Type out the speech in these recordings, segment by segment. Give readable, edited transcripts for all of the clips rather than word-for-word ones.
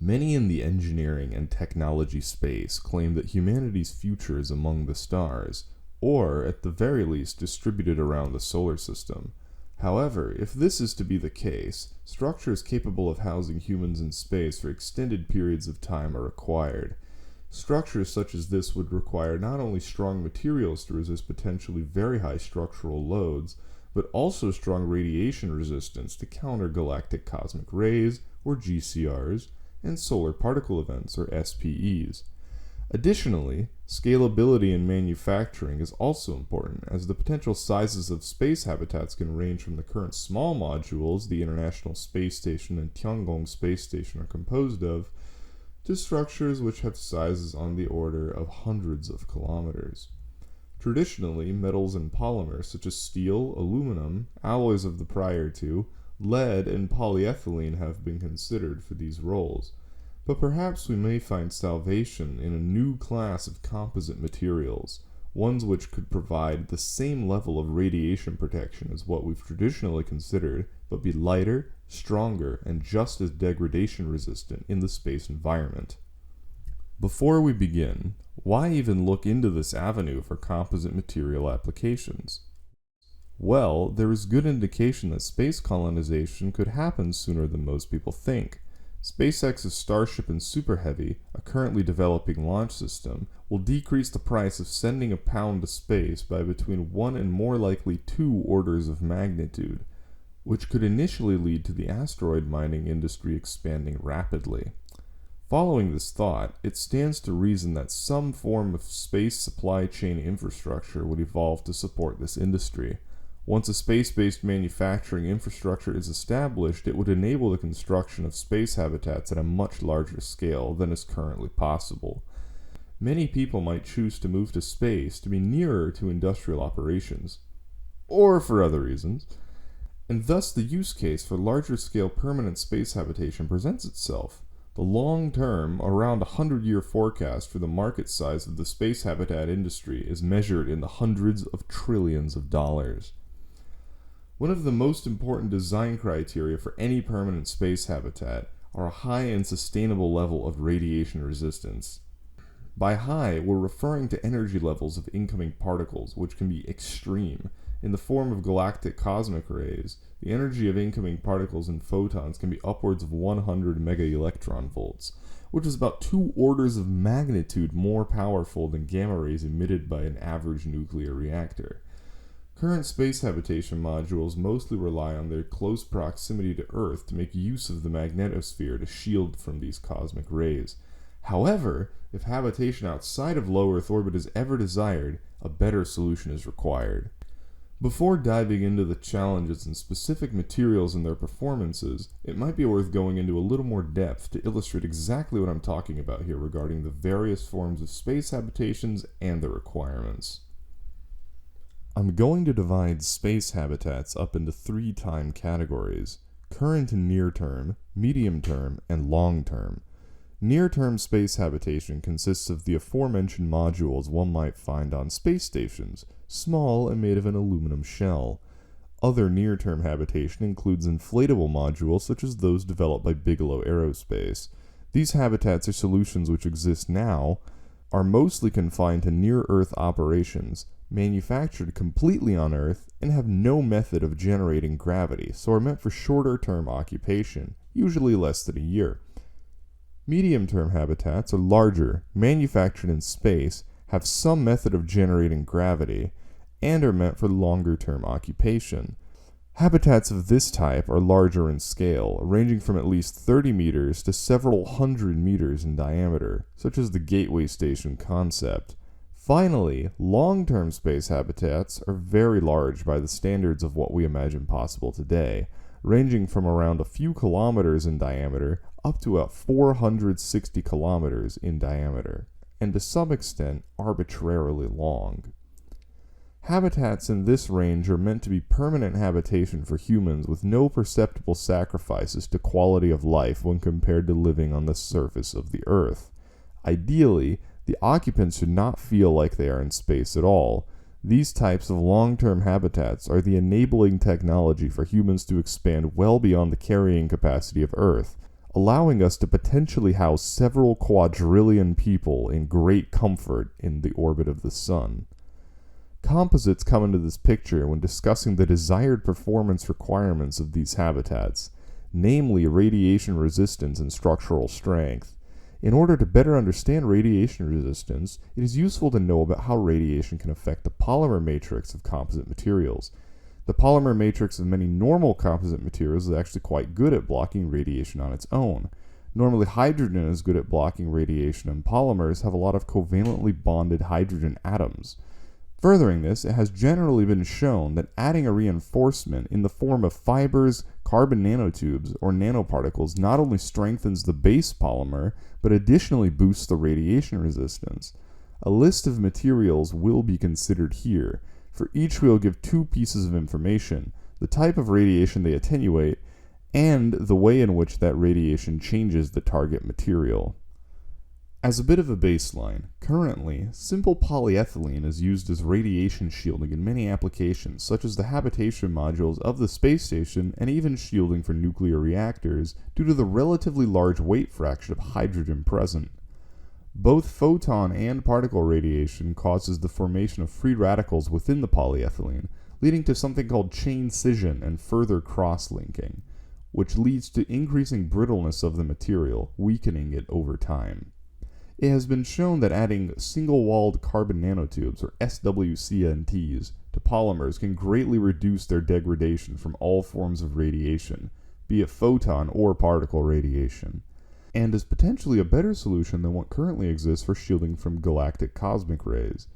Many in the engineering and technology space claim that humanity's future is among the stars, or at the very least distributed around the solar system. However, if this is to be the case, structures capable of housing humans in space for extended periods of time are required. Structures such as this would require not only strong materials to resist potentially very high structural loads, but also strong radiation resistance to counter galactic cosmic rays, or GCRs, and solar particle events, or SPEs. Additionally, scalability in manufacturing is also important, as the potential sizes of space habitats can range from the current small modules the International Space Station and Tiangong Space Station are composed of, to structures which have sizes on the order of hundreds of kilometers. Traditionally, metals and polymers such as steel, aluminum, alloys of the prior two, lead, and polyethylene have been considered for these roles. But perhaps we may find salvation in a new class of composite materials, ones which could provide the same level of radiation protection as what we've traditionally considered, but be lighter, stronger, and just as degradation resistant in the space environment. Before we begin, why even look into this avenue for composite material applications? Well, there is good indication that space colonization could happen sooner than most people think. SpaceX's Starship and Super Heavy, a currently developing launch system, will decrease the price of sending a pound to space by between 1 and more likely 2 orders of magnitude, which could initially lead to the asteroid mining industry expanding rapidly. Following this thought, it stands to reason that some form of space supply chain infrastructure would evolve to support this industry. Once a space-based manufacturing infrastructure is established, it would enable the construction of space habitats at a much larger scale than is currently possible. Many people might choose to move to space to be nearer to industrial operations, or for other reasons, and thus the use case for larger-scale permanent space habitation presents itself. The long-term, around 100-year forecast for the market size of the space habitat industry is measured in the hundreds of trillions of dollars. One of the most important design criteria for any permanent space habitat are a high and sustainable level of radiation resistance. By high, we're referring to energy levels of incoming particles, which can be extreme. In the form of galactic cosmic rays, the energy of incoming particles and photons can be upwards of 100 megaelectron volts, which is about 2 orders of magnitude more powerful than gamma rays emitted by an average nuclear reactor. Current space habitation modules mostly rely on their close proximity to Earth to make use of the magnetosphere to shield from these cosmic rays. However, if habitation outside of low Earth orbit is ever desired, a better solution is required. Before diving into the challenges and specific materials and their performances, it might be worth going into a little more depth to illustrate exactly what I'm talking about here regarding the various forms of space habitations and their requirements. I'm going to divide space habitats up into 3 time categories: current and near-term, medium-term, and long-term. Near-term space habitation consists of the aforementioned modules one might find on space stations, small and made of an aluminum shell. Other near-term habitation includes inflatable modules such as those developed by Bigelow Aerospace. These habitats are solutions which exist now, are mostly confined to near-Earth operations, manufactured completely on Earth, and have no method of generating gravity, so are meant for shorter-term occupation, usually less than a year. Medium-term habitats are larger, manufactured in space, have some method of generating gravity, and are meant for longer-term occupation. Habitats of this type are larger in scale, ranging from at least 30 meters to several hundred meters in diameter, such as the Gateway Station concept. Finally, long-term space habitats are very large by the standards of what we imagine possible today, ranging from around a few kilometers in diameter up to about 460 kilometers in diameter, and to some extent arbitrarily long. Habitats in this range are meant to be permanent habitation for humans with no perceptible sacrifices to quality of life when compared to living on the surface of the Earth. Ideally, the occupants should not feel like they are in space at all. These types of long-term habitats are the enabling technology for humans to expand well beyond the carrying capacity of Earth, allowing us to potentially house several quadrillion people in great comfort in the orbit of the sun. Composites come into this picture when discussing the desired performance requirements of these habitats, namely radiation resistance and structural strength. In order to better understand radiation resistance, it is useful to know about how radiation can affect the polymer matrix of composite materials. The polymer matrix of many normal composite materials is actually quite good at blocking radiation on its own. Normally, hydrogen is good at blocking radiation, and polymers have a lot of covalently bonded hydrogen atoms. Furthering this, it has generally been shown that adding a reinforcement in the form of fibers, carbon nanotubes, or nanoparticles not only strengthens the base polymer, but additionally boosts the radiation resistance. A list of materials will be considered here. For each, we will give two pieces of information: the type of radiation they attenuate, and the way in which that radiation changes the target material. As a bit of a baseline, currently, simple polyethylene is used as radiation shielding in many applications, such as the Habitation modules of the space station and even shielding for nuclear reactors due to the relatively large weight fraction of hydrogen present. Both photon and particle radiation causes the formation of free radicals within the polyethylene, leading to something called chain scission and further cross-linking, which leads to increasing brittleness of the material, weakening it over time. It has been shown that adding single-walled carbon nanotubes, or SWCNTs, to polymers can greatly reduce their degradation from all forms of radiation, be it photon or particle radiation, and is potentially a better solution than what currently exists for shielding from galactic cosmic rays.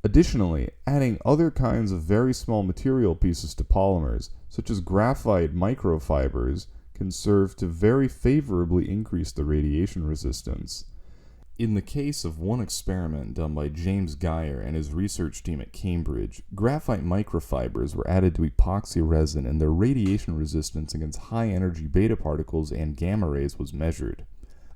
Additionally, adding other kinds of very small material pieces to polymers, such as graphite microfibers, can serve to very favorably increase the radiation resistance. In the case of one experiment done by James Geyer and his research team at Cambridge, graphite microfibers were added to epoxy resin and their radiation resistance against high-energy beta particles and gamma rays was measured.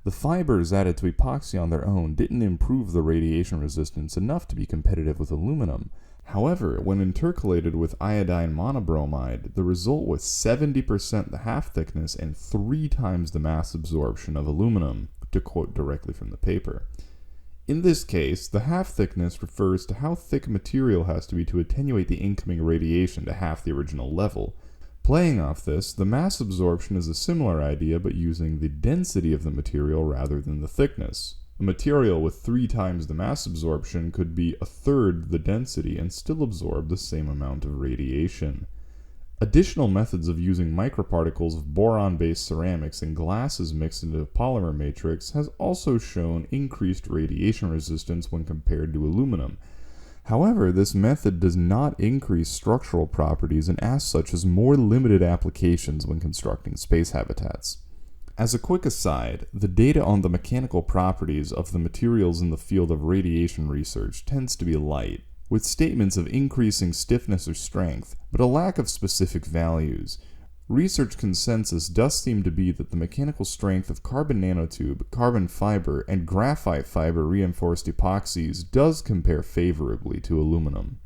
The fibers added to epoxy on their own didn't improve the radiation resistance enough to be competitive with aluminum. However, when intercalated with iodine monobromide, the result was 70% the half-thickness and 3 times the mass absorption of aluminum, to quote directly from the paper. In this case, the half-thickness refers to how thick material has to be to attenuate the incoming radiation to half the original level. Playing off this, the mass absorption is a similar idea but using the density of the material rather than the thickness. A material with 3 times the mass absorption could be 1/3 the density and still absorb the same amount of radiation. Additional methods of using microparticles of boron-based ceramics and glasses mixed into a polymer matrix has also shown increased radiation resistance when compared to aluminum. However, this method does not increase structural properties and as such has more limited applications when constructing space habitats. As a quick aside, the data on the mechanical properties of the materials in the field of radiation research tends to be light, with statements of increasing stiffness or strength, but a lack of specific values. Research consensus does seem to be that the mechanical strength of carbon nanotube, carbon fiber, and graphite fiber reinforced epoxies does compare favorably to aluminum.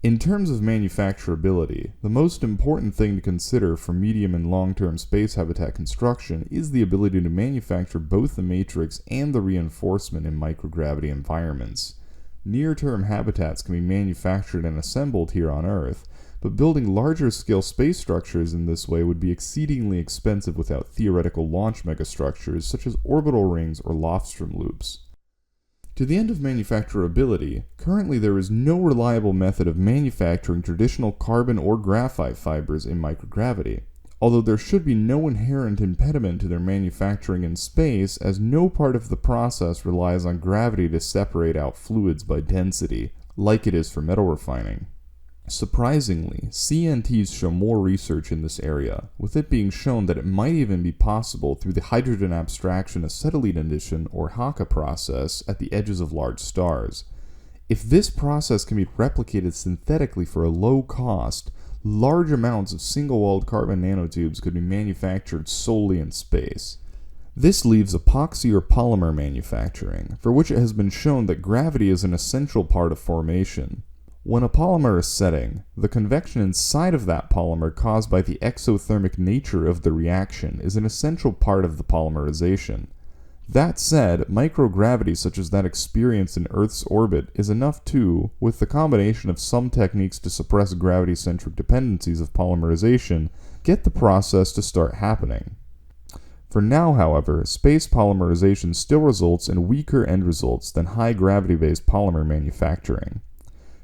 In terms of manufacturability, the most important thing to consider for medium and long-term space habitat construction is the ability to manufacture both the matrix and the reinforcement in microgravity environments. Near-term habitats can be manufactured and assembled here on Earth, but building larger-scale space structures in this way would be exceedingly expensive without theoretical launch megastructures such as orbital rings or Lofstrom loops. To the end of manufacturability, currently there is no reliable method of manufacturing traditional carbon or graphite fibers in microgravity, although there should be no inherent impediment to their manufacturing in space, as no part of the process relies on gravity to separate out fluids by density, like it is for metal refining. Surprisingly, CNTs show more research in this area, with it being shown that it might even be possible through the hydrogen abstraction acetylene addition or HACA process at the edges of large stars. If this process can be replicated synthetically for a low cost, large amounts of single-walled carbon nanotubes could be manufactured solely in space. This leaves epoxy or polymer manufacturing, for which it has been shown that gravity is an essential part of formation. When a polymer is setting, the convection inside of that polymer caused by the exothermic nature of the reaction is an essential part of the polymerization. That said, microgravity such as that experienced in Earth's orbit is enough to, with the combination of some techniques to suppress gravity-centric dependencies of polymerization, get the process to start happening. For now, however, space polymerization still results in weaker end results than high gravity-based polymer manufacturing.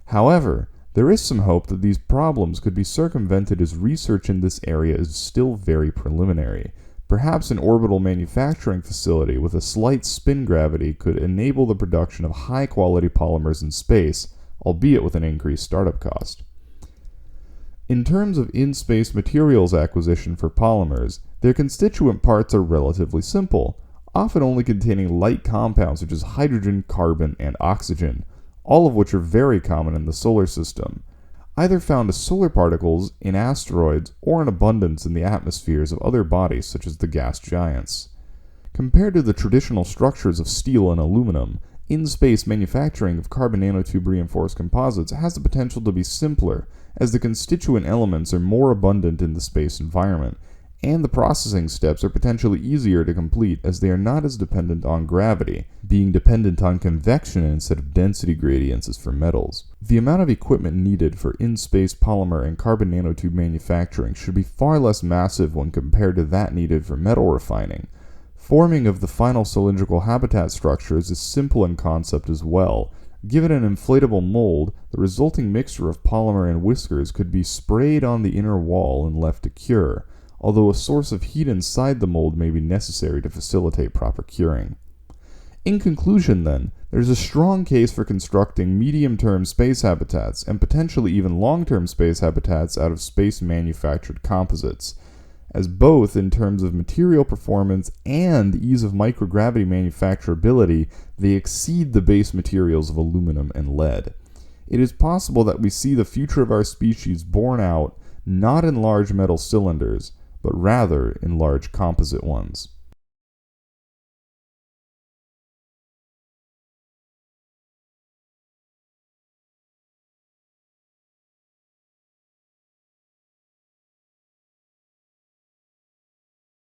However, there is some hope that these problems could be circumvented as research in this area is still very preliminary. Perhaps an orbital manufacturing facility with a slight spin gravity could enable the production of high-quality polymers in space, albeit with an increased startup cost. In terms of in-space materials acquisition for polymers, their constituent parts are relatively simple, often only containing light compounds such as hydrogen, carbon, and oxygen, all of which are very common in the solar system, either found as solar particles in asteroids or in abundance in the atmospheres of other bodies such as the gas giants. Compared to the traditional structures of steel and aluminum, in-space manufacturing of carbon nanotube reinforced composites has the potential to be simpler, as the constituent elements are more abundant in the space environment, and the processing steps are potentially easier to complete as they are not as dependent on gravity, being dependent on convection instead of density gradients as for metals. The amount of equipment needed for in-space polymer and carbon nanotube manufacturing should be far less massive when compared to that needed for metal refining. Forming of the final cylindrical habitat structures is simple in concept as well. Given an inflatable mold, the resulting mixture of polymer and whiskers could be sprayed on the inner wall and left to cure, although a source of heat inside the mold may be necessary to facilitate proper curing. In conclusion, then, there's a strong case for constructing medium-term space habitats and potentially even long-term space habitats out of space-manufactured composites, as both in terms of material performance and ease of microgravity manufacturability, they exceed the base materials of aluminum and lead. It is possible that we see the future of our species borne out not in large metal cylinders, but rather in large composite ones.